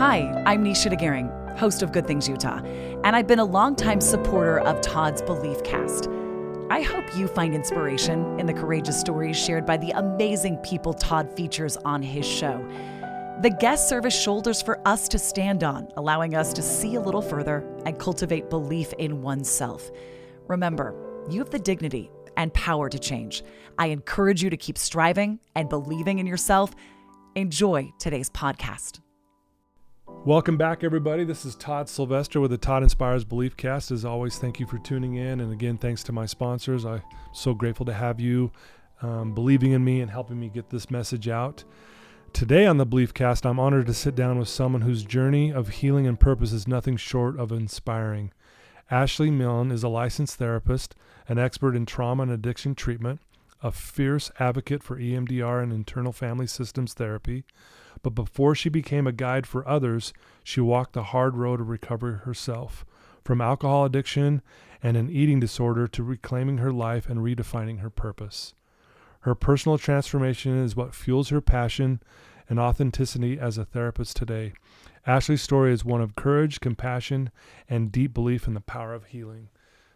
Hi, I'm Nisha DeGaring, host of Good Things Utah, and I've been a longtime supporter of Todd's Belief Cast. I hope you find inspiration in the courageous stories shared by the amazing people Todd features on his show. The guests serve as shoulders for us to stand on, allowing us to see a little further and cultivate belief in oneself. Remember, you have the dignity and power to change. I encourage you to keep striving and believing in yourself. Enjoy today's podcast. Welcome back, everybody. This is Todd Sylvester with the Todd Inspires Belief Cast. As always, thank you for tuning in. And again, thanks to my sponsors. I'm so grateful to have you believing in me and helping me get this message out. Today on the Belief Cast, I'm honored to sit down with someone whose journey of healing and purpose is nothing short of inspiring. Ashley Milne is a licensed therapist, an expert in trauma and addiction treatment, a fierce advocate for EMDR and internal family systems therapy. But before she became a guide for others, she walked the hard road of recovery herself, from alcohol addiction and an eating disorder to reclaiming her life and redefining her purpose. Her personal transformation is what fuels her passion and authenticity as a therapist today. Ashley's story is one of courage, compassion, and deep belief in the power of healing.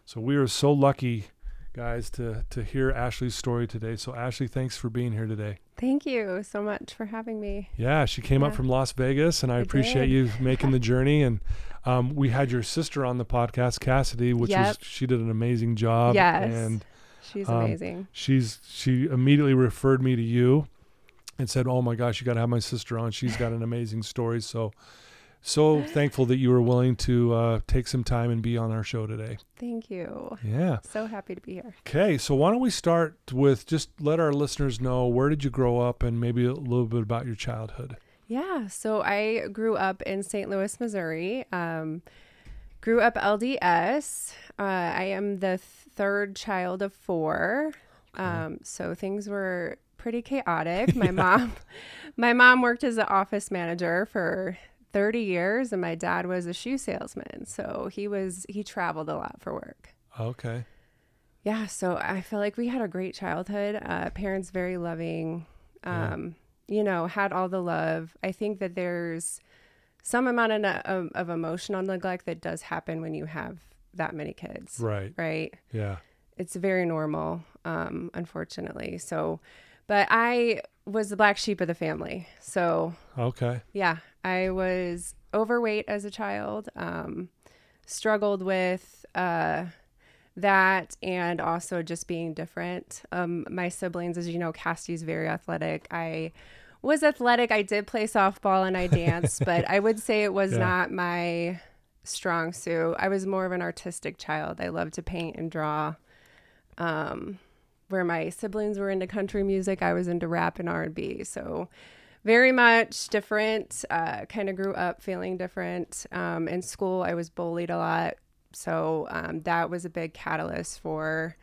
So we are so lucky, guys, to hear Ashley's story today. So Ashley, thanks for being here today. Thank you so much for having me. Yeah, she came up from Las Vegas, and I appreciate you making the journey. And we had your sister on the podcast, Cassidy, which she did an amazing job. Yes, and she's amazing. She immediately referred me to you and said, "Oh my gosh, you got to have my sister on. She's got an amazing story." So thankful that you were willing to take some time and be on our show today. Thank you. Yeah. So happy to be here. Okay, so why don't we start with just let our listeners know, where did you grow up and maybe a little bit about your childhood? Yeah, so I grew up in St. Louis, Missouri. Grew up LDS. I am the third child of four. Okay. So things were pretty chaotic. My mom worked as an office manager for 30 years, and my dad was a shoe salesman. So he traveled a lot for work. Okay. Yeah. So I feel like we had a great childhood. Parents very loving, had all the love. I think that there's some amount of emotional neglect that does happen when you have that many kids. Right. Right. Yeah. It's very normal, unfortunately. So, but I was the black sheep of the family. So, okay. Yeah, I was overweight as a child, struggled with that, and also just being different. My siblings, as you know, Cassie's very athletic. I was athletic. I did play softball and I danced, but I would say it was not my strong suit. I was more of an artistic child. I loved to paint and draw. Where my siblings were into country music, I was into rap and R&B. So very much different, kind of grew up feeling different. In school, I was bullied a lot. So that was a big catalyst for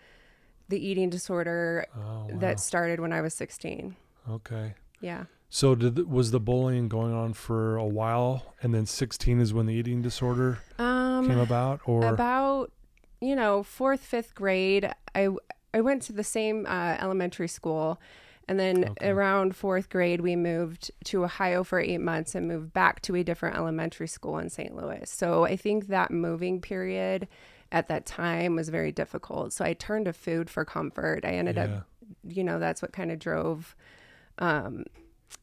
the eating disorder that started when I was 16. Okay. Yeah. So was the bullying going on for a while, and then 16 is when the eating disorder came about? Or about, fourth, fifth grade, I went to the same elementary school, and then around fourth grade, we moved to Ohio for 8 months and moved back to a different elementary school in St. Louis. So I think that moving period at that time was very difficult. So I turned to food for comfort. I ended up, that's what kind of drove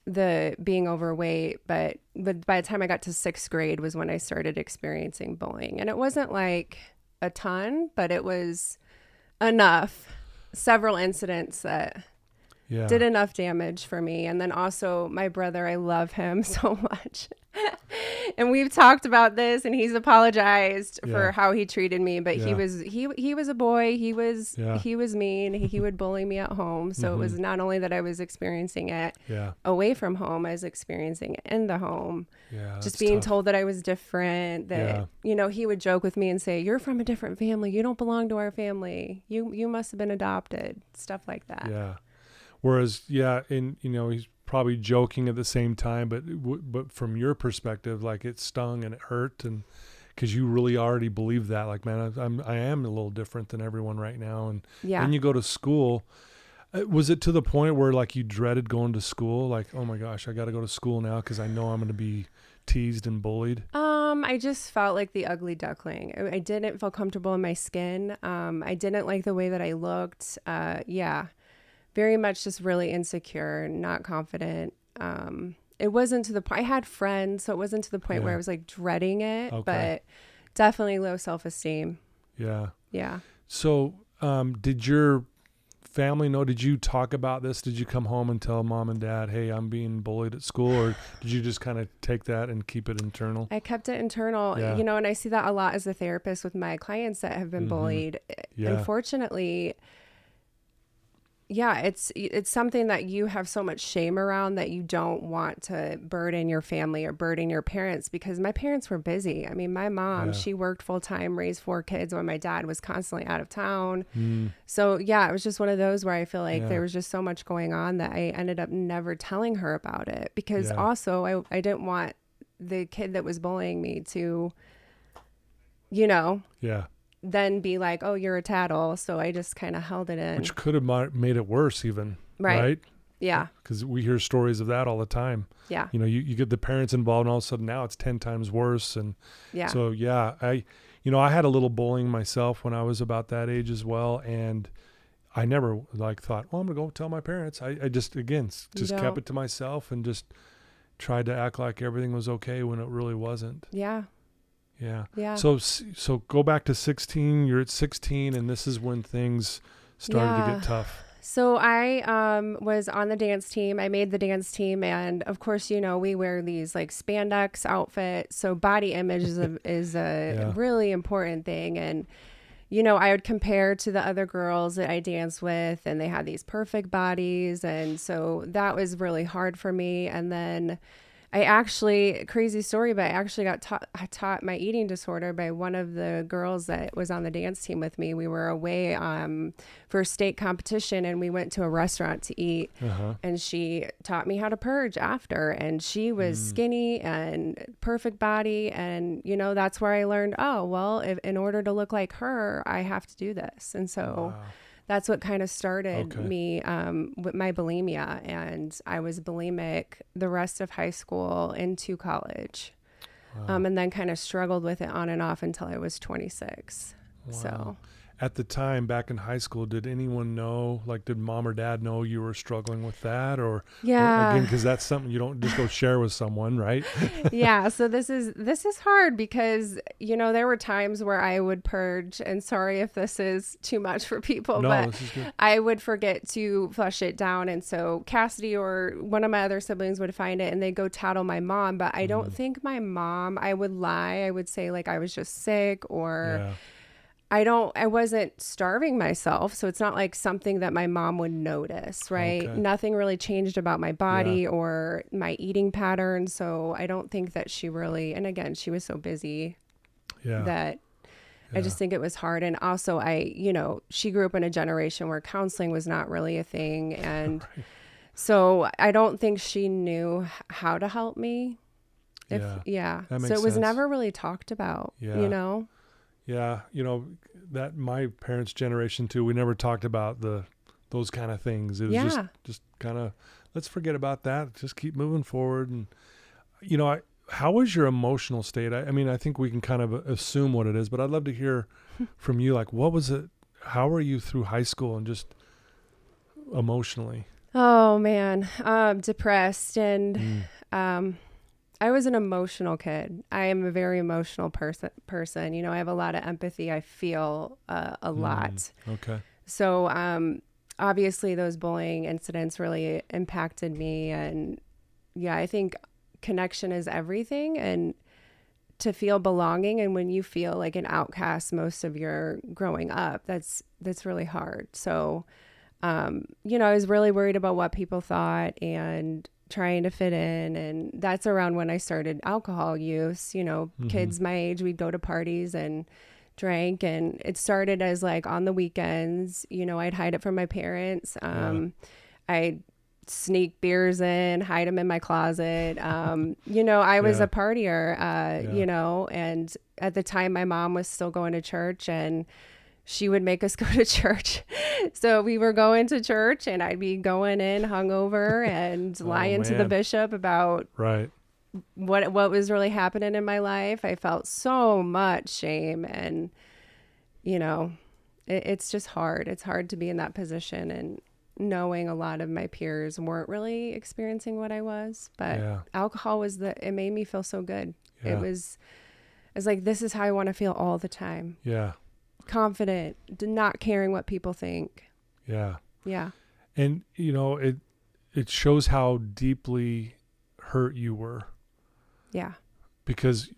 the being overweight. But by the time I got to sixth grade was when I started experiencing bullying. And it wasn't like a ton, but it was enough. Several incidents that did enough damage for me. And then also my brother, I love him so much. And we've talked about this, and he's apologized for how he treated me, but he was a boy. He was mean. He would bully me at home. So it was not only that I was experiencing it away from home, I was experiencing it in the home. Yeah, just being told that I was different, that, he would joke with me and say, "You're from a different family. You don't belong to our family. You must have been adopted," stuff like that. Yeah. Whereas, he's probably joking at the same time, but from your perspective, like, it stung and it hurt, and because you really already believe that, like, man, I am a little different than everyone right now. And then you go to school. Was it to the point where, like, you dreaded going to school? Like, oh my gosh, I got to go to school now because I know I'm going to be teased and bullied? I just felt like the ugly duckling. I didn't feel comfortable in my skin. I didn't like the way that I looked. Yeah, very much just really insecure, not confident. It wasn't to the point, I had friends, so it wasn't to the point where I was like dreading it, but definitely low self-esteem. Yeah. Yeah. So, did your family know? Did you talk about this? Did you come home and tell mom and dad, hey, I'm being bullied at school? Or did you just kind of take that and keep it internal? I kept it internal, you know, and I see that a lot as a therapist with my clients that have been bullied. Yeah. Unfortunately, yeah, it's something that you have so much shame around that you don't want to burden your family or burden your parents, because my parents were busy. I mean, my mom, she worked full time, raised 4 kids when my dad was constantly out of town. So yeah, it was just one of those where I feel like there was just so much going on that I ended up never telling her about it, because also I didn't want the kid that was bullying me to, you know, then be like, oh, you're a tattle. So I just kind of held it in. Which could have made it worse even. Right? Yeah. Because we hear stories of that all the time. Yeah. You know, you get the parents involved and all of a sudden now it's 10 times worse. And so, I had a little bullying myself when I was about that age as well. And I never thought, well, I'm going to go tell my parents. I just kept it to myself and just tried to act like everything was okay when it really wasn't. Yeah. Yeah. Yeah. So go back to 16. You're at 16, and this is when things started to get tough. So I was on the dance team. I made the dance team, and of course, you know, we wear these like spandex outfits. So body image is a really important thing. And you know, I would compare to the other girls that I danced with, and they had these perfect bodies, and so that was really hard for me. And then crazy story, but I actually got taught my eating disorder by one of the girls that was on the dance team with me. We were away for state competition, and we went to a restaurant to eat, and she taught me how to purge after, and she was skinny and perfect body. And, you know, that's where I learned, oh, well, in order to look like her, I have to do this. And so that's what kind of started me with my bulimia. And I was bulimic the rest of high school into college. And then kind of struggled with it on and off until I was 26. Wow. So at the time back in high school, did anyone know, like, did mom or dad know you were struggling with that? Or again, because that's something you don't just go share with someone, right? Yeah. So this is hard because, you know, there were times where I would purge, and sorry if this is too much for people, but this is good. I would forget to flush it down. And so Cassidy or one of my other siblings would find it and they'd go tattle my mom. But I don't think my mom, I would lie. I would say like I was just sick, or I wasn't starving myself. So it's not like something that my mom would notice, right? Okay. Nothing really changed about my body or my eating pattern. So I don't think that she really, and again, she was so busy that I just think it was hard. And also she grew up in a generation where counseling was not really a thing. And so I don't think she knew how to help me. So it was never really talked about, you know? Yeah, you know, that my parents' generation too, we never talked about those kind of things. It was just kind of, let's forget about that. Just keep moving forward. And, you know, how was your emotional state? I mean, I think we can kind of assume what it is, but I'd love to hear from you. Like, what was it? How were you through high school and just emotionally? Oh, man. Depressed and I was an emotional kid. I am a very emotional person. You know, I have a lot of empathy. I feel a lot. Okay. So obviously those bullying incidents really impacted me. And I think connection is everything. And to feel belonging, and when you feel like an outcast most of your growing up, that's really hard. So, you know, I was really worried about what people thought and trying to fit in. And that's around when I started alcohol use. You know, kids my age, we'd go to parties and drank, and it started as like on the weekends, you know, I'd hide it from my parents. I'd sneak beers in, hide them in my closet. You know, I was a partier, you know, and at the time my mom was still going to church, and she would make us go to church. So we were going to church, and I'd be going in hungover and lying to the bishop about what was really happening in my life. I felt so much shame, and it's just hard. It's hard to be in that position, and knowing a lot of my peers weren't really experiencing what I was, but alcohol it made me feel so good. Yeah. It's like, this is how I want to feel all the time. Yeah. Confident, not caring what people think. Yeah. Yeah. And, it shows how deeply hurt you were. Yeah. Because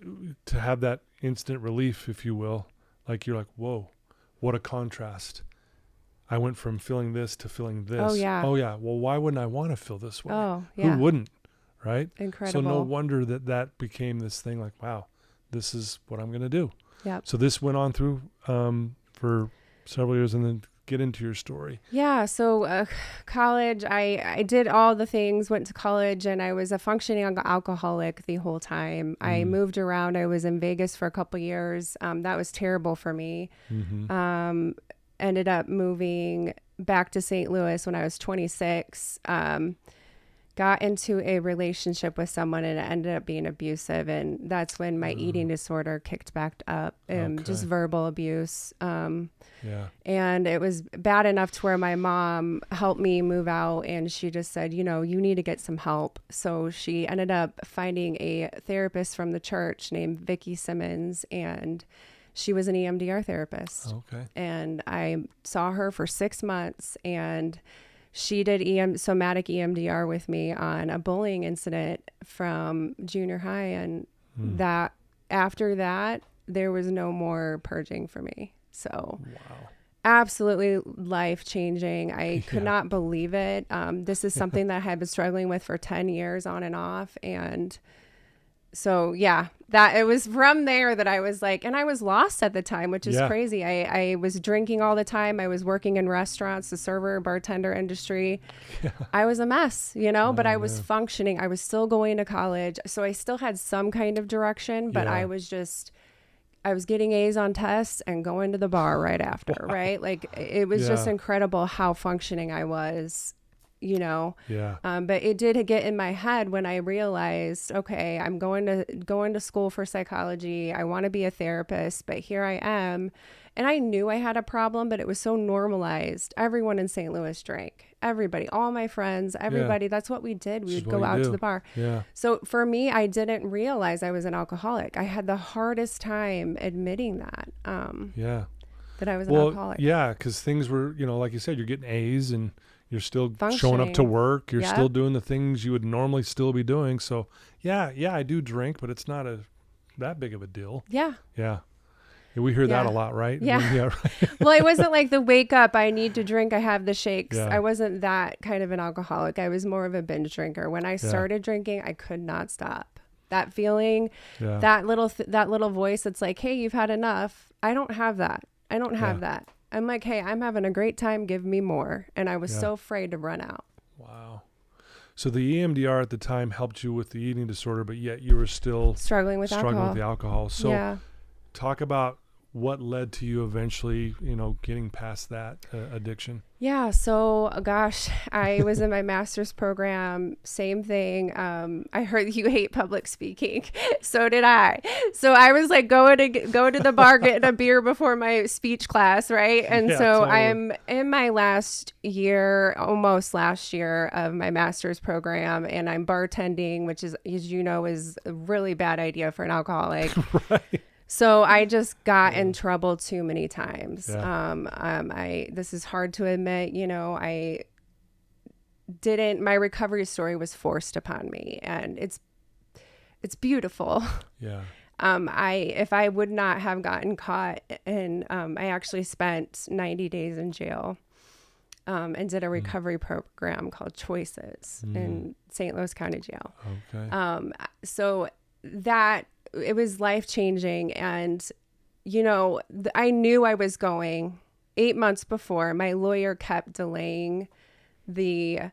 to have that instant relief, if you will, like you're like, whoa, what a contrast. I went from feeling this to feeling this. Oh, yeah. Well, why wouldn't I want to feel this way? Oh, yeah. Who wouldn't? Right? Incredible. So no wonder that became this thing like, wow, this is what I'm going to do. Yeah. So this went on through for several years, and then get into your story. Yeah. So college, I did all the things, went to college, and I was a functioning alcoholic the whole time. I moved around. I was in Vegas for a couple years. That was terrible for me. Mm-hmm. Ended up moving back to St. Louis when I was 26. Got into a relationship with someone, and it ended up being abusive. And that's when my eating disorder kicked back up, just verbal abuse. And it was bad enough to where my mom helped me move out, and she just said, you need to get some help. So she ended up finding a therapist from the church named Vicki Simmons, and she was an EMDR therapist. Okay. And I saw her for 6 months, and she did somatic EMDR with me on a bullying incident from junior high. And that after that, there was no more purging for me. So absolutely life changing. I could not believe it. This is something that I had been struggling with for 10 years on and off. And so, that it was from there that I was like, and I was lost at the time, which is crazy. I was drinking all the time. I was working in restaurants, the server, bartender industry. Yeah. I was a mess, but I was functioning. I was still going to college. So I still had some kind of direction, but I was getting A's on tests and going to the bar right after, right? Like, it was just incredible how functioning I was. But it did get in my head when I realized, okay, I'm going to school for psychology. I want to be a therapist, but here I am. And I knew I had a problem, but it was so normalized. Everyone in St. Louis drank. Everybody, all my friends, everybody. That's what we did. We would go out to the bar. Yeah. So for me, I didn't realize I was an alcoholic. I had the hardest time admitting that. That I was an alcoholic. Yeah, because things were, like you said, you're getting A's and you're still showing up to work. You're still doing the things you would normally still be doing. So I do drink, but it's not that big of a deal. Yeah. Yeah. We hear that a lot, right? Yeah. Well, it wasn't like the wake up, I need to drink, I have the shakes. I wasn't that kind of an alcoholic. I was more of a binge drinker. When I started drinking, I could not stop. That feeling, that little voice that's like, hey, you've had enough. I don't have that. I don't have that. I'm like, hey, I'm having a great time. Give me more. And I was so afraid to run out. Wow. So the EMDR at the time helped you with the eating disorder, but yet you were still struggling with the alcohol. So talk about what led to you eventually, getting past that addiction. Yeah. So, gosh, I was in my master's program. Same thing. I heard you hate public speaking. So did I. So I was like go to the bar, getting a beer before my speech class. Right. And totally. I'm in my almost last year of my master's program, and I'm bartending, which is, as you know, is a really bad idea for an alcoholic. Right. So I just got in trouble too many times. This is hard to admit, my recovery story was forced upon me, and it's beautiful. Yeah. If I would not have gotten caught, and I actually spent 90 days in jail, and did a recovery program called Choices in St. Louis County Jail. Okay. So that, it was life-changing. And, I knew I was going 8 months before. My lawyer kept delaying the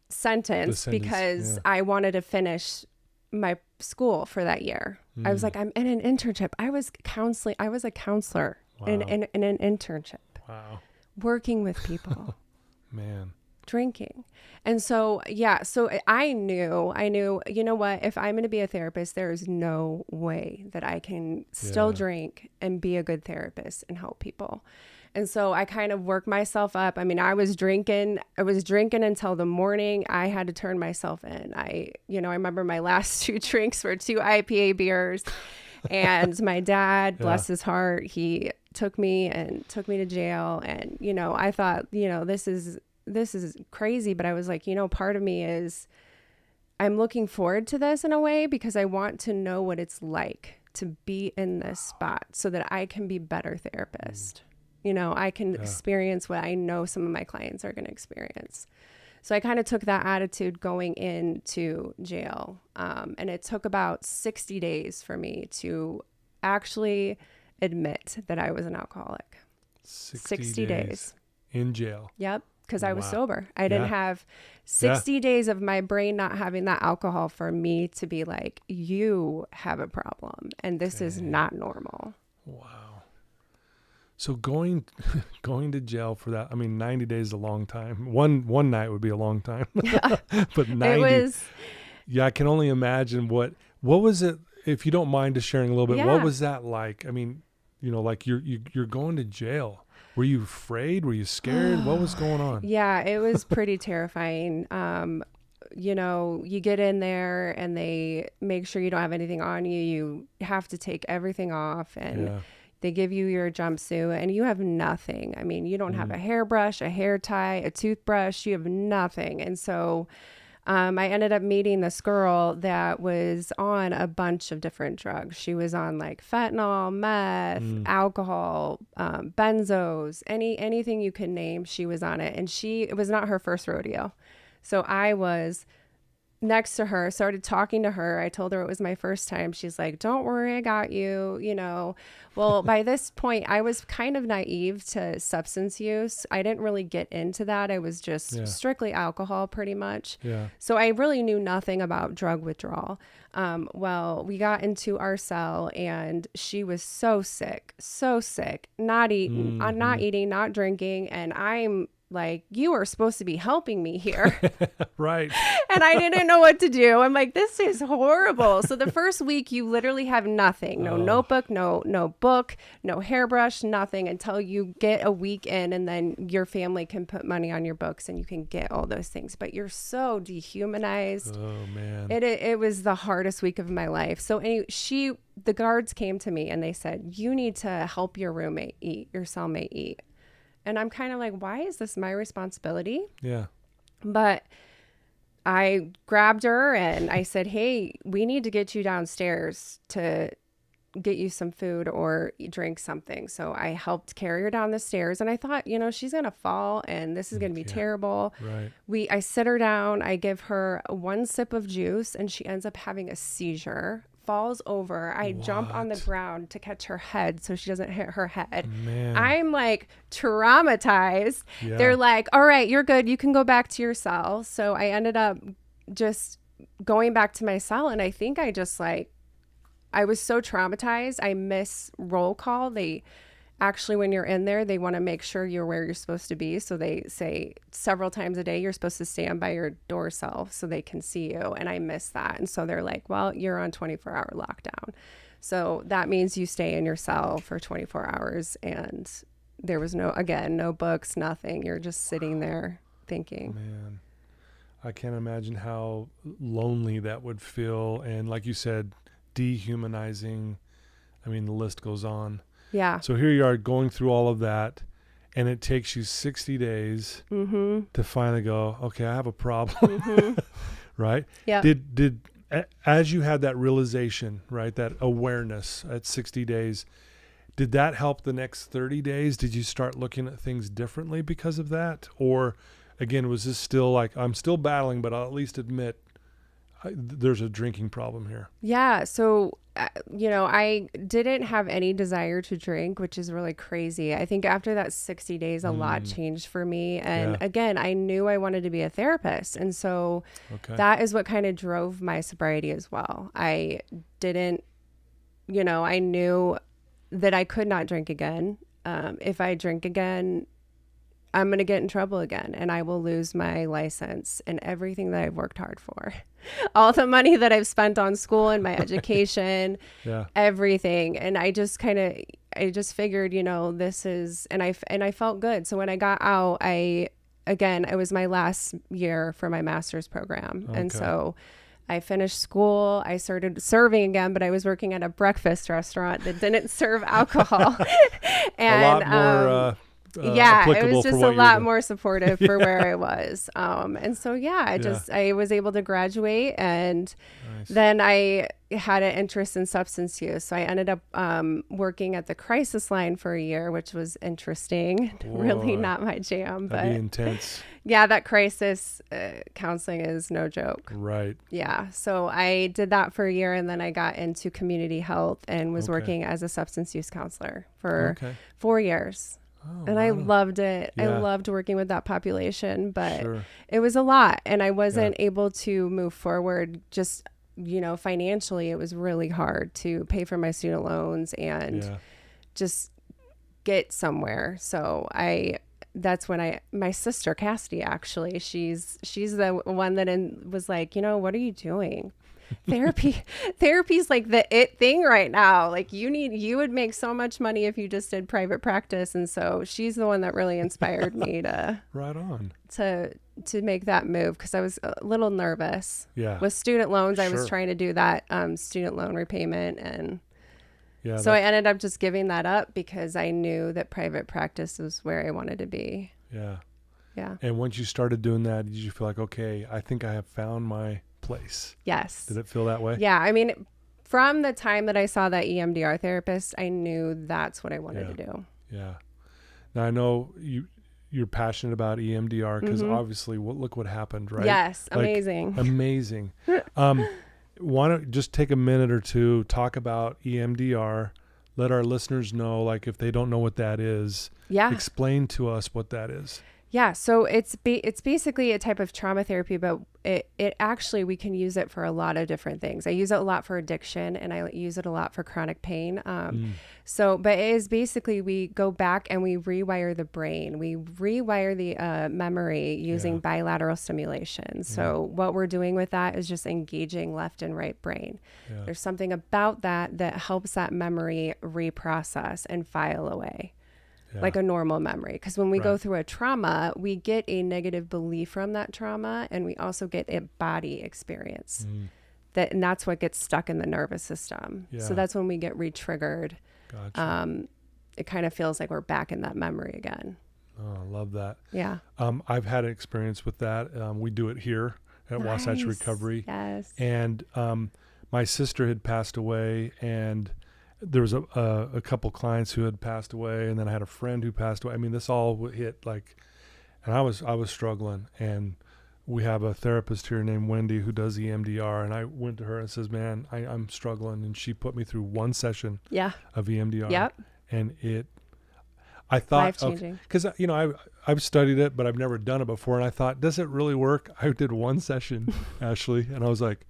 sentence because I wanted to finish my school for that year. I was like, I'm in an internship. I was a counselor in an internship. Wow. Working with people. Man. drinking. And so, yeah, so I knew, you know what, if I'm going to be a therapist, there is no way that I can still drink and be a good therapist and help people. And so I kind of worked myself up. I mean, I was drinking until the morning. I had to turn myself in. I remember my last 2 drinks were 2 IPA beers. And my dad, bless his heart, he took me to jail. And, I thought, this is crazy. But I was like, part of me is I'm looking forward to this in a way because I want to know what it's like to be in this spot so that I can be better therapist. I can experience what I know some of my clients are going to experience. So I kind of took that attitude going into jail. And it took about 60 days for me to actually admit that I was an alcoholic. 60 days. In jail. Yep. Because I was sober. I didn't have 60 days of my brain not having that alcohol for me to be like, you have a problem and this is not normal. Wow. So going to jail for that, 90 days is a long time. One night would be a long time. Yeah. But 90. Yeah, I can only imagine what was it, if you don't mind just sharing a little bit, what was that like? Like you're going to jail. Were you afraid? Were you scared? What was going on? Yeah, it was pretty terrifying. You get in there and they make sure you don't have anything on you. You have to take everything off and they give you your jumpsuit and you have nothing. You don't have a hairbrush, a hair tie, a toothbrush. You have nothing. And so I ended up meeting this girl that was on a bunch of different drugs. She was on like fentanyl, meth, alcohol, benzos, anything you can name. She was on it. And it was not her first rodeo. So I was next to her, started talking to her. I told her it was my first time. She's like, don't worry, I got you, Well, by this point, I was kind of naive to substance use. I didn't really get into that. I was just strictly alcohol pretty much. Yeah. So I really knew nothing about drug withdrawal. Well, we got into our cell and she was so sick, not eating, not drinking. And I'm like, you are supposed to be helping me here. Right. And I didn't know what to do. I'm like, this is horrible. So the first week you literally have nothing, no notebook, no book, no hairbrush, nothing until you get a week in and then your family can put money on your books and you can get all those things. But you're so dehumanized. Oh man. It was the hardest week of my life. So anyway, the guards came to me and they said, you need to help your roommate eat, your cellmate eat. And I'm kind of like, why is this my responsibility? Yeah. But I grabbed her and I said, hey, we need to get you downstairs to get you some food or drink something. So I helped carry her down the stairs and I thought, she's going to fall and this is going to be terrible. Right. I sit her down, I give her 1 sip of juice and she ends up having a seizure. Falls over. I jump on the ground to catch her head so she doesn't hit her head. Man. I'm like traumatized. Yeah. They're like, all right, you're good. You can go back to your cell. So I ended up just going back to my cell. And I think I was so traumatized. I miss roll call. Actually, when you're in there, they want to make sure you're where you're supposed to be. So they say several times a day, you're supposed to stand by your door cell so they can see you. And I miss that. And so they're like, well, you're on 24-hour lockdown. So that means you stay in your cell for 24 hours. And there was no books, nothing. You're just sitting there thinking. Man, I can't imagine how lonely that would feel. And like you said, dehumanizing. The list goes on. Yeah. So here you are going through all of that, and it takes you 60 days to finally go, okay, I have a problem. Right? Yeah. Did as you had that realization, right, that awareness at 60 days, did that help the next 30 days? Did you start looking at things differently because of that? Or again, was this still like, I'm still battling, but I'll at least admit there's a drinking problem here? Yeah. So, I didn't have any desire to drink, which is really crazy. I think after that 60 days, a lot changed for me. And again, I knew I wanted to be a therapist. And so that is what kind of drove my sobriety as well. I didn't, I knew that I could not drink again. If I drink again, I'm going to get in trouble again and I will lose my license and everything that I've worked hard for. All the money that I've spent on school and my education, everything. And I just figured, this is, and I felt good. So when I got out, it was my last year for my master's program. Okay. And so I finished school. I started serving again, but I was working at a breakfast restaurant that didn't serve alcohol. And a lot more, it was just a lot more supportive for where I was. And so, I was able to graduate, and then I had an interest in substance use. So I ended up working at the crisis line for a year, which was interesting. Whoa. Really not my jam. That'd but be intense. Yeah, that crisis counseling is no joke. Right. Yeah. So I did that for a year, and then I got into community health and was working as a substance use counselor for 4 years. Oh, and I loved it. Yeah. I loved working with that population, but it was a lot, and I wasn't able to move forward just, financially. It was really hard to pay for my student loans and just get somewhere. So that's when my sister Cassidy, actually, she's the one that was like, what are you doing? Therapy's like the it thing right now. Like you would make so much money if you just did private practice. And so she's the one that really inspired me to right on to make that move. Cause I was a little nervous with student loans. I was trying to do that student loan repayment. And so I ended up just giving that up because I knew that private practice was where I wanted to be. Yeah. Yeah. And once you started doing that, did you feel like, okay, I think I have found my place? Yes. Did it feel that way? Yeah. I mean, from the time that I saw that EMDR therapist, I knew that's what I wanted to do. Yeah. Now I know you're passionate about EMDR because obviously look what happened, right? Yes. Like, amazing. Amazing. Why don't just take a minute or two, talk about EMDR, let our listeners know, like if they don't know what that is, explain to us what that is. Yeah, so it's basically a type of trauma therapy, but it actually, we can use it for a lot of different things. I use it a lot for addiction, and I use it a lot for chronic pain. But it is basically, we go back and we rewire the brain. We rewire the memory using bilateral stimulation. So what we're doing with that is just engaging left and right brain. There's something about that helps that memory reprocess and file away. Like a normal memory. Because when we go through a trauma, we get a negative belief from that trauma, and we also get a body experience. And that's what gets stuck in the nervous system. So that's when we get re-triggered. Gotcha. It kind of feels like we're back in that memory again. Oh, I love that. Yeah. I've had an experience with that. We do it here at Wasatch Recovery. Yes. And my sister had passed away, and there was a couple clients who had passed away, and then I had a friend who passed away. I mean, this all hit and I was struggling, and we have a therapist here named Wendy who does EMDR, and I went to her and says, man, I'm struggling. And she put me through one session of EMDR. Yep. And I thought, life-changing. because, I've studied it, but I've never done it before. And I thought, does it really work? I did one session, Ashley, and I was like,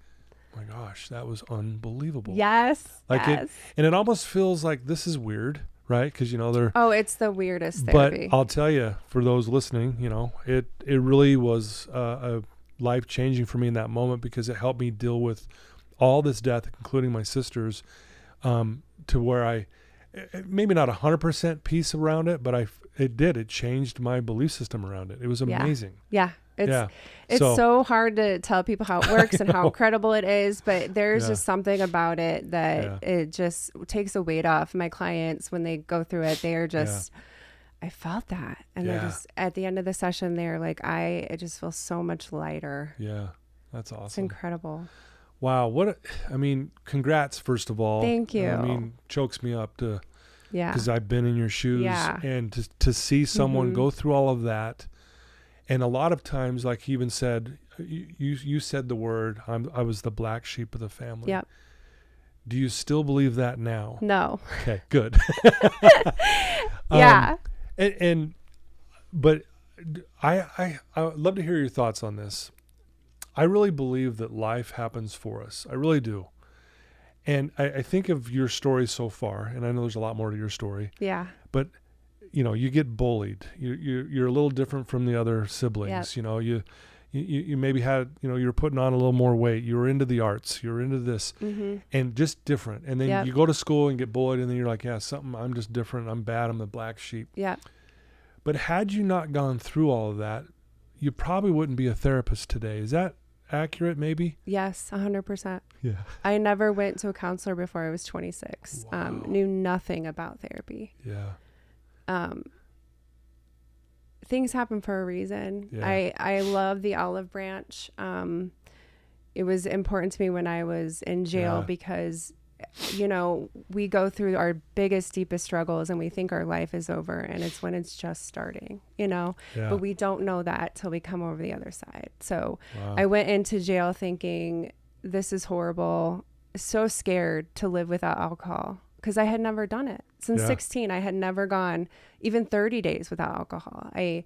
my gosh, that was unbelievable. Yes. It almost feels like this is weird, right? Because they're it's the weirdest therapy. But I'll tell you, for those listening, it really was a life changing for me in that moment, because it helped me deal with all this death, including my sister's, to where I maybe not 100% peace around it, but it changed my belief system around it. It was amazing. Yeah. It's so hard to tell people how it works and how incredible it is, but there's just something about it that it just takes a weight off. My clients, when they go through it, they are just, I felt that. And they're just, at the end of the session, they're like, I just feel so much lighter. Yeah. That's awesome. It's incredible. Wow. Congrats, first of all. Thank you. I mean, chokes me up because I've been in your shoes, and to see someone go through all of that. And a lot of times, like he even said, you said the word, I was the black sheep of the family. Yep. Do you still believe that now? No. Okay, good. But I would love to hear your thoughts on this. I really believe that life happens for us. I really do. And I think of your story so far, and I know there's a lot more to your story. Yeah. But you get bullied. You're a little different from the other siblings. Yep. You maybe had, you're putting on a little more weight. You were into the arts. You were into this, and just different. And then Yep. you go to school and get bullied, and then you're like, yeah, I'm just different. I'm bad. I'm the black sheep. Yeah. But had you not gone through all of that, you probably wouldn't be a therapist today. Is that accurate? Maybe. Yes, 100%. Yeah. I never went to a counselor before I was 26. Wow. Knew nothing about therapy. Yeah. Things happen for a reason. Yeah. I love the olive branch. It was important to me when I was in jail because, we go through our biggest, deepest struggles and we think our life is over, and it's when it's just starting, but we don't know that till we come over the other side. So I went into jail thinking, this is horrible, so scared to live without alcohol, because I had never done it. Since 16, I had never gone even 30 days without alcohol. And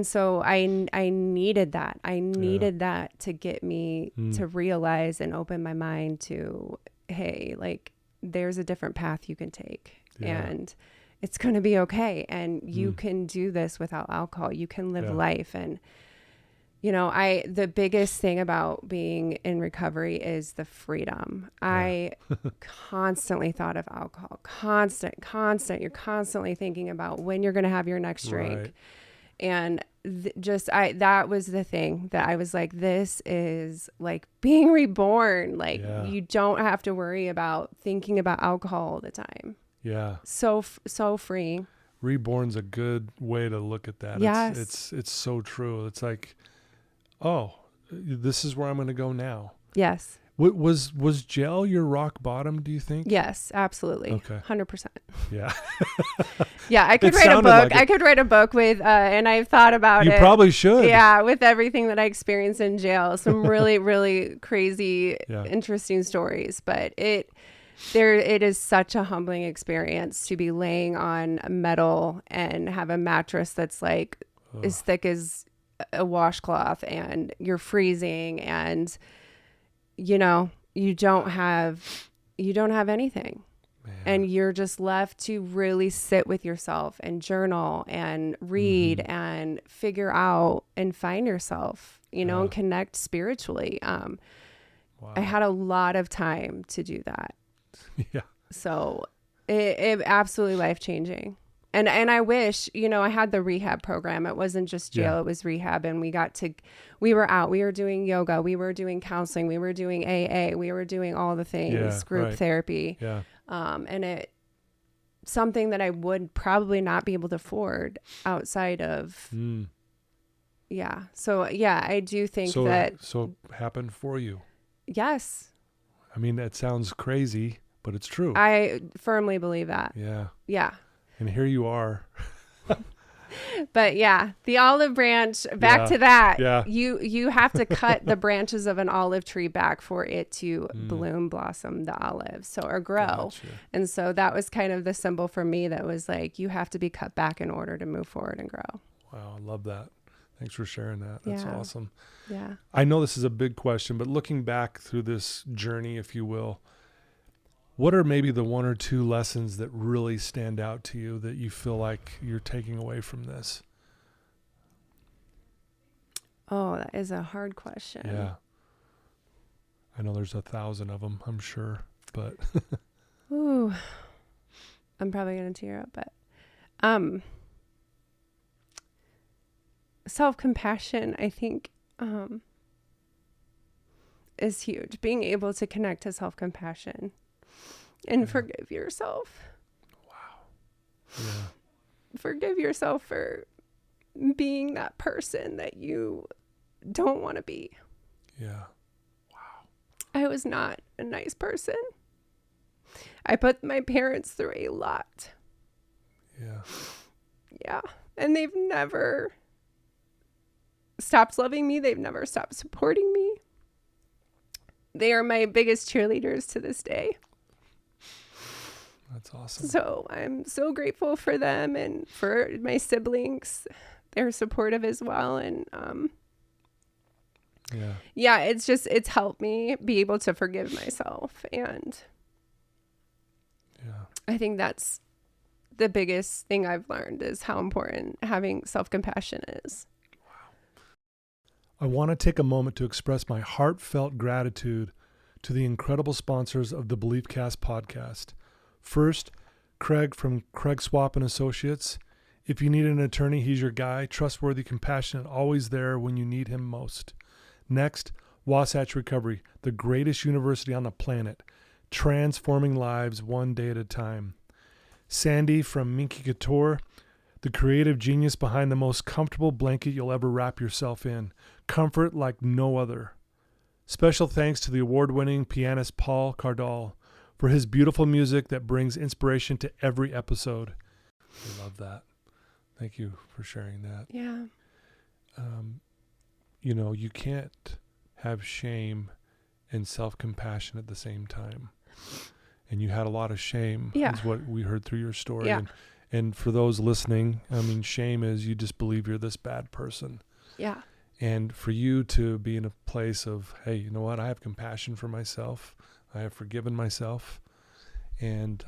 so I needed that. I needed that to get me to realize and open my mind to, hey, like, there's a different path you can take, and it's going to be okay. And you can do this without alcohol. You can live life. And the biggest thing about being in recovery is the freedom. I constantly thought of alcohol, constant. You're constantly thinking about when you're going to have your next drink. Right. And that was the thing that I was like, this is like being reborn. Like you don't have to worry about thinking about alcohol all the time. Yeah. So freeing. Reborn's a good way to look at that. Yes. It's so true. It's like, oh, this is where I'm going to go now. Yes. Was jail your rock bottom, do you think? Yes, absolutely. Okay. 100%. Yeah. Yeah, I could write a book. Like I could write a book with, and I've thought about it. You probably should. Yeah, with everything that I experienced in jail. Some really, really crazy, interesting stories. But it is such a humbling experience to be laying on metal and have a mattress that's like as thick as a washcloth, and you're freezing, and you don't have anything. Man. And you're just left to really sit with yourself and journal and read and figure out and find yourself, and connect spiritually. Wow. I had a lot of time to do that. Yeah. So it absolutely life-changing. And I wish, I had the rehab program. It wasn't just jail, it was rehab. And we were out, we were doing yoga, we were doing counseling, we were doing AA, we were doing all the things, group therapy. Yeah. And it, something that I would probably not be able to afford outside of, So, I do think that. So it happened for you. Yes. I mean, that sounds crazy, but it's true. I firmly believe that. Yeah. Yeah. And here you are. But the olive branch, back to that. Yeah. You have to cut the branches of an olive tree back for it to bloom, blossom the olive, or grow. Gotcha. And so that was kind of the symbol for me that was like, you have to be cut back in order to move forward and grow. Wow. I love that. Thanks for sharing that. That's awesome. Yeah. I know this is a big question, but looking back through this journey, if you will, what are maybe the one or two lessons that really stand out to you that you feel like you're taking away from this? Oh, that is a hard question. Yeah. I know there's 1,000 of them, I'm sure, but. Ooh, I'm probably going to tear up, but, self-compassion, I think, is huge. Being able to connect to self-compassion. And forgive yourself. Wow. Yeah. Forgive yourself for being that person that you don't want to be. Yeah. Wow. I was not a nice person. I put my parents through a lot. Yeah. Yeah. And they've never stopped loving me. They've never stopped supporting me. They are my biggest cheerleaders to this day. That's awesome. So I'm so grateful for them and for my siblings. They're supportive as well. And it's helped me be able to forgive myself. And I think that's the biggest thing I've learned is how important having self-compassion is. I want to take a moment to express my heartfelt gratitude to the incredible sponsors of the BeliefCast podcast. First, Craig from Craig Swapp and Associates. If you need an attorney, he's your guy. Trustworthy, compassionate, always there when you need him most. Next, Wasatch Recovery, the greatest university on the planet, transforming lives one day at a time. Sandy from Minky Couture, the creative genius behind the most comfortable blanket you'll ever wrap yourself in. Comfort like no other. Special thanks to the award-winning pianist Paul Cardall for his beautiful music that brings inspiration to every episode. I love that. Thank you for sharing that. Yeah. You can't have shame and self-compassion at the same time. And you had a lot of shame, is what we heard through your story. Yeah. And for those listening, shame is you just believe you're this bad person. Yeah. And for you to be in a place of, hey, you know what? I have compassion for myself. I have forgiven myself. And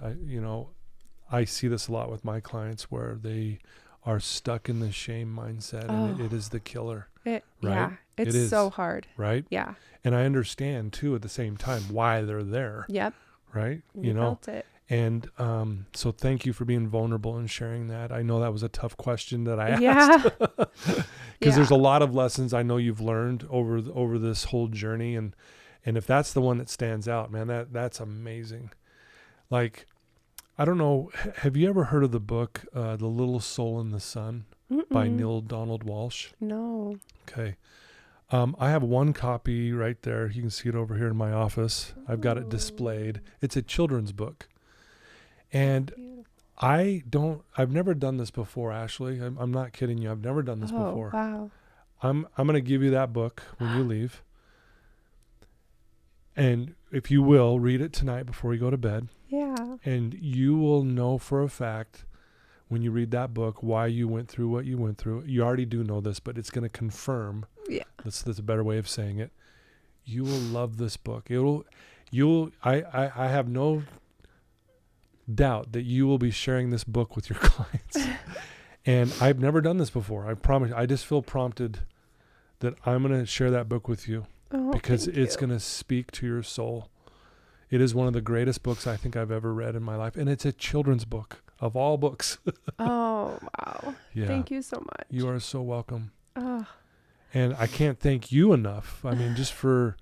I see this a lot with my clients where they are stuck in the shame mindset, and it is the killer. Right? Yeah. It's so hard. Right? Yeah. And I understand too at the same time why they're there. Yep. Right? We felt it. And so thank you for being vulnerable and sharing that. I know that was a tough question that I asked. Because there's a lot of lessons I know you've learned over this whole journey. And if that's the one that stands out, man, that's amazing. Like, I don't know, have you ever heard of the book, The Little Soul in the Sun by Neil Donald Walsh? No. Okay. I have one copy right there. You can see it over here in my office. I've got it displayed. It's a children's book. And I've never done this before, Ashley. I'm not kidding you. I've never done this before. Wow. I'm going to give you that book when you leave. And if you will, read it tonight before you go to bed. Yeah. And you will know for a fact when you read that book why you went through what you went through. You already do know this, but it's going to confirm. Yeah. That's a better way of saying it. You will love this book. I have no doubt that you will be sharing this book with your clients. And I've never done this before. I promise. I just feel prompted that I'm going to share that book with you because it's going to speak to your soul. It is one of the greatest books I think I've ever read in my life. And it's a children's book of all books. Oh, wow. Yeah. Thank you so much. You are so welcome. And I can't thank you enough. Just for,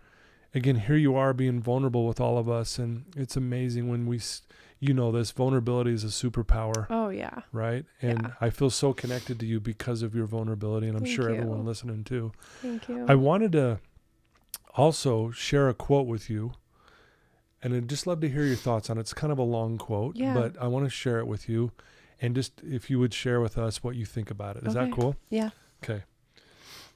again, here you are being vulnerable with all of us. And it's amazing when this vulnerability is a superpower. Oh, yeah. Right? And I feel so connected to you because of your vulnerability. And I'm sure everyone listening too. Thank you. I wanted to also share a quote with you. And I'd just love to hear your thoughts on it. It's kind of a long quote, but I want to share it with you. And just if you would share with us what you think about it. Is that cool? Yeah. Okay.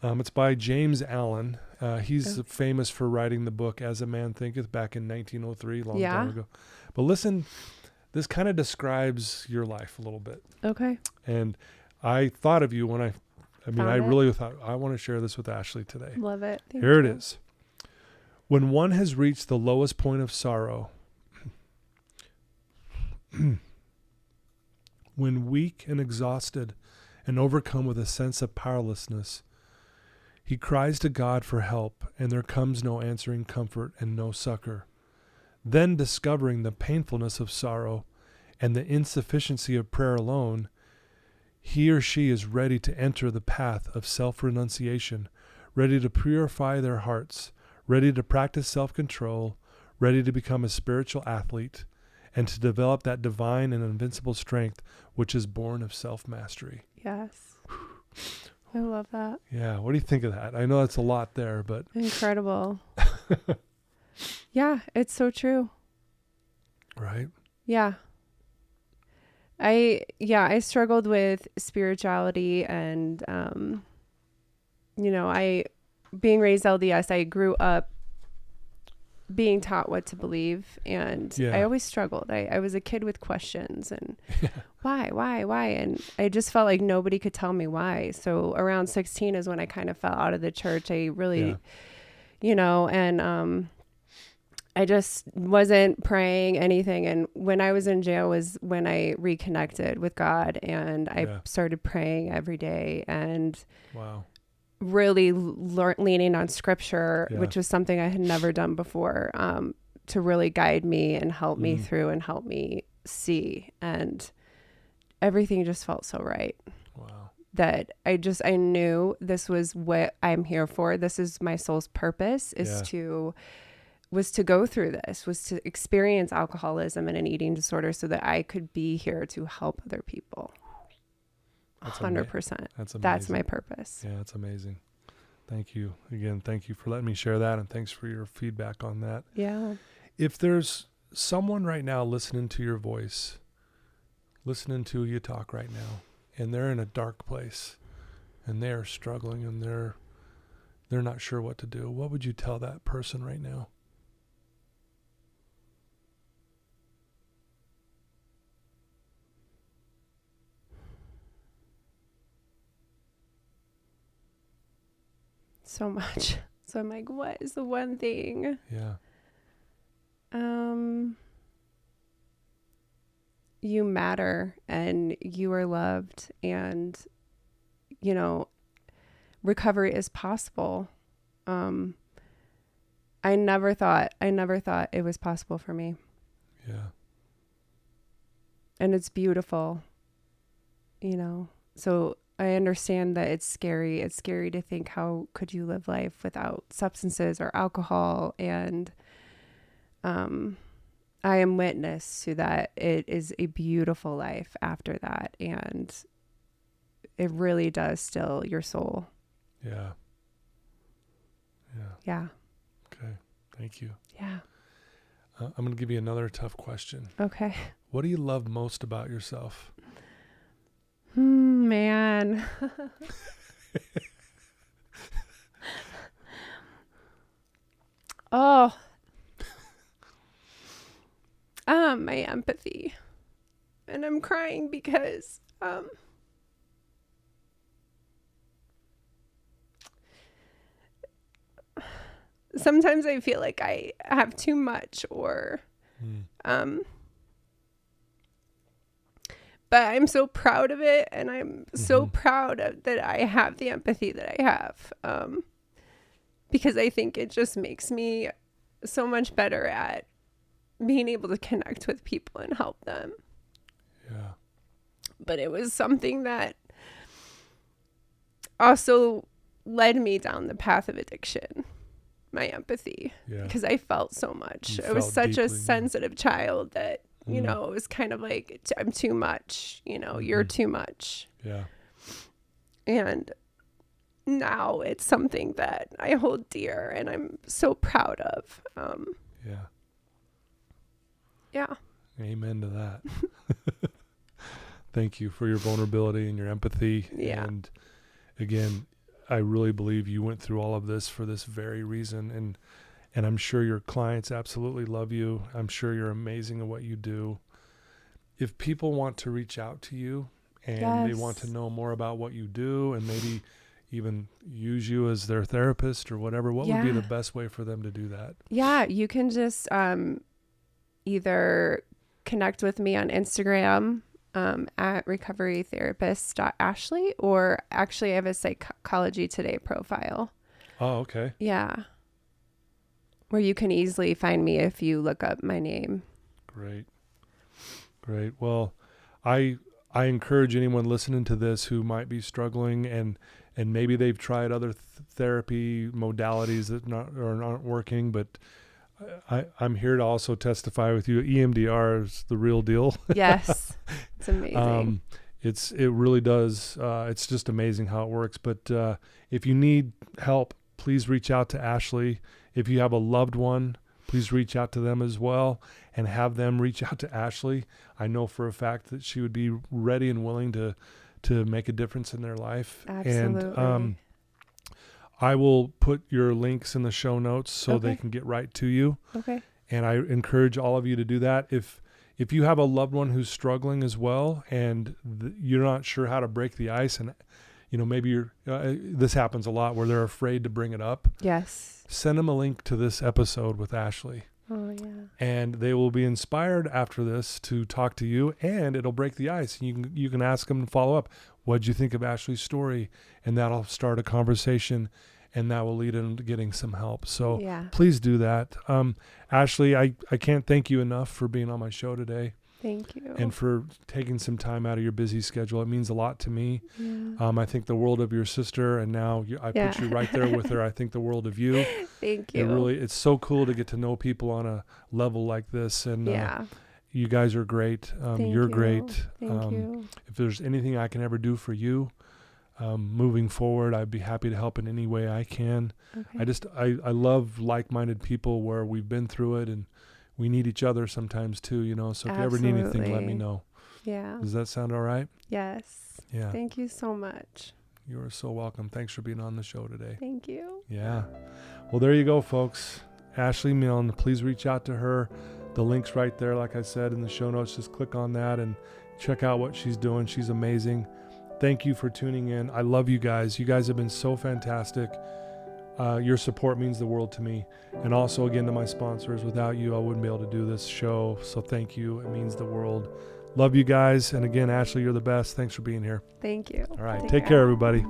It's by James Allen. He's famous for writing the book As a Man Thinketh back in 1903, long time ago. But listen, this kind of describes your life a little bit. Okay. And I thought of you when I really thought, I want to share this with Ashley today. Love it. Here it is. When one has reached the lowest point of sorrow, when weak and exhausted and overcome with a sense of powerlessness, he cries to God for help, and there comes no answering comfort and no succor. Then, discovering the painfulness of sorrow and the insufficiency of prayer alone, he or she is ready to enter the path of self-renunciation, ready to purify their hearts, ready to practice self-control, ready to become a spiritual athlete, and to develop that divine and invincible strength which is born of self-mastery. Yes. I love that. Yeah. What do you think of that? I know that's a lot there, but... Incredible. Yeah, it's so true. Right? Yeah. I struggled with spirituality and, being raised LDS, I grew up being taught what to believe, and I always struggled. I was a kid with questions and why? And I just felt like nobody could tell me why. So around 16 is when I kind of fell out of the church. I really, I just wasn't praying anything. And when I was in jail was when I reconnected with God, and I started praying every day and wow. really leaning on scripture, which was something I had never done before, to really guide me and help me through and help me see. And everything just felt so right. Wow. That I knew this was what I'm here for. This is my soul's purpose, was to go through this, was to experience alcoholism and an eating disorder so that I could be here to help other people. 100%. That's amazing. That's my purpose. Yeah, that's amazing. Thank you. Again, thank you for letting me share that, and thanks for your feedback on that. Yeah. If there's someone right now listening to your voice, listening to you talk right now, and they're in a dark place, and they're struggling, and they're not sure what to do, what would you tell that person right now? So much. So I'm like, what is the one thing? Yeah. You matter, and you are loved, and recovery is possible. I never thought it was possible for me. Yeah. And it's beautiful, so I understand that it's scary. It's scary to think, how could you live life without substances or alcohol? And I am witness to that. It is a beautiful life after that. And it really does still your soul. Yeah. Yeah. Yeah. Okay. Thank you. Yeah. I'm going to give you another tough question. Okay. What do you love most about yourself? Man. Oh. My empathy. And I'm crying because sometimes I feel like I have too much, or but I'm so proud of it, and I'm so proud of that I have the empathy that I have, because I think it just makes me so much better at being able to connect with people and help them. Yeah. But it was something that also led me down the path of addiction, my empathy, because I felt so much. I was such a sensitive child that, it was kind of like, I'm too much, you're too much. Yeah. And now it's something that I hold dear and I'm so proud of. Yeah. Yeah. Amen to that. Thank you for your vulnerability and your empathy. Yeah. And again, I really believe you went through all of this for this very reason. And I'm sure your clients absolutely love you. I'm sure you're amazing at what you do. If people want to reach out to you and they want to know more about what you do and maybe even use you as their therapist or whatever, what would be the best way for them to do that? Yeah, you can just either connect with me on Instagram at recoverytherapist.ashley, or actually I have a Psychology Today profile. Oh, okay. Yeah. Where you can easily find me if you look up my name. Great. Well, I encourage anyone listening to this who might be struggling and maybe they've tried other therapy modalities that aren't working, but I'm here to also testify with you. EMDR is the real deal. Yes. It's amazing. It really does. It's just amazing how it works. But if you need help, please reach out to Ashley. If you have a loved one, please reach out to them as well and have them reach out to Ashley. I know for a fact that she would be ready and willing to make a difference in their life. Absolutely. And I will put your links in the show notes so they can get right to you. Okay. And I encourage all of you to do that. If you have a loved one who's struggling as well and you're not sure how to break the ice, and maybe this happens a lot where they're afraid to bring it up. Yes. Send them a link to this episode with Ashley Oh, yeah. And they will be inspired after this to talk to you, and it'll break the ice. You can ask them and follow up. What'd you think of Ashley's story? And that'll start a conversation, and that will lead into getting some help. So please do that. Ashley, I can't thank you enough for being on my show today. Thank you. And for taking some time out of your busy schedule. It means a lot to me. Yeah. I think the world of your sister, and now I put you right there with her. I think the world of you. Thank you. It's so cool to get to know people on a level like this. And you guys are great. You're great. Thank you. If there's anything I can ever do for you, moving forward, I'd be happy to help in any way I can. Okay. I love like-minded people where we've been through it, and we need each other sometimes too, so if you ever need anything, let me know. Yeah. Does that sound all right? Yes. Yeah. Thank you so much. You are so welcome. Thanks for being on the show today. Thank you. Yeah. Well, there you go, folks. Ashley Milne, please reach out to her. The link's right there, like I said, in the show notes. Just click on that and check out what she's doing. She's amazing. Thank you for tuning in. I love you guys. You guys have been so fantastic. Your support means the world to me. And also, again, to my sponsors. Without you, I wouldn't be able to do this show. So thank you. It means the world. Love you guys. And again, Ashley, you're the best. Thanks for being here. Thank you. All right. Take care, everybody.